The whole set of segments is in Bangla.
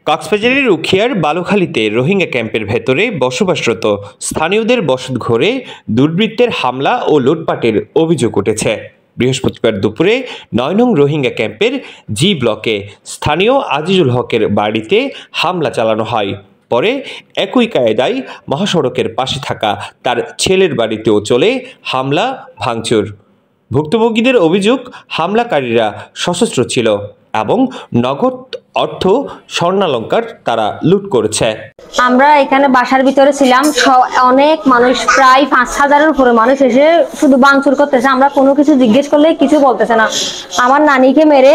কক্সবাজারের উখিয়ার বালুখালীতে রোহিঙ্গা ক্যাম্পের ভেতরে বসবাসরত স্থানীয়দের বসতঘরে দুর্বৃত্তের হামলা ও লুটপাটের অভিযোগ উঠেছে। বৃহস্পতিবার দুপুরে ৯ নং রোহিঙ্গা ক্যাম্পের জি ব্লকে স্থানীয় আজিজুল হকের বাড়িতে হামলা চালানো হয়। পরে একই কায়দায় মহাসড়কের পাশে থাকা তার ছেলের বাড়িতেও চলে হামলা ভাঙচুর। ভুক্তভোগীদের অভিযোগ, হামলাকারীরা সশস্ত্র ছিল এবং নগদ অর্থ স্বর্ণালংকার তারা লুট করেছে। আমরা এখানে বাসার ভিতরে ছিলাম, অনেক মানুষ, প্রায় ৫,০০০-এর উপরে মানুষ এসে শুধু ভাঙচুর করতেছে। আমরা কোনো কিছু জিজ্ঞেস করলে কিছু বলতেছে না। আমার নানিকে মেরে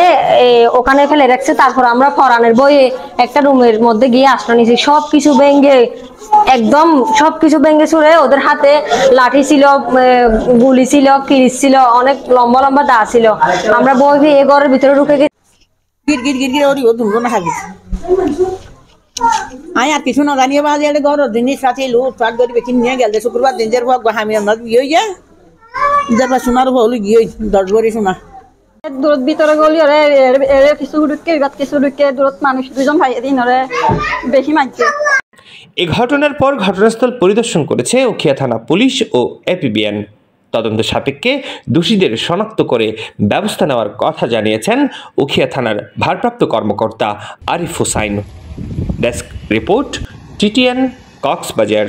ওখানে ফেলে রাখছে। তারপর আমরা ফরানের বইয়ে একটা রুমের মধ্যে গিয়ে আশ্রয় নিয়েছি। সবকিছু ভেঙে, একদম সবকিছু ভেঙে ছুড়ে, ওদের হাতে লাঠি ছিল, গুলি ছিল, কিরিচ ছিল, অনেক লম্বা লম্বা দা ছিল। আমরা বই পেয়ে ঘরের ভিতরে ঢুকে গেছি। আমি আর কিছু না জানিয়ে বাজে ঘর জিনিস আছে লুটপাট করে বেশি নিয়ে গেল। শুক্রবার দিন যার আমি আমরা গিয়ে যাবা সোনার হল গিয়ে 10 ভরি সোনা দূরত ভিতরে গলি ওরে কিছু ঢুকে কিছু ঢুকে দূরত মানুষ 2জন ভাই দিন ওরে বেশি মারছে। এ ঘটনার পর ঘটনাস্থল পরিদর্শন করেছে উখিয়া থানা পুলিশ ও এপিবিএন। তদন্ত সাপেক্ষে দোষীদের শনাক্ত করে ব্যবস্থা নেওয়ার কথা জানিয়েছেন উখিয়া থানার ভারপ্রাপ্ত কর্মকর্তা Arif Hossain. Desk report, TTN, Cox's Bazar.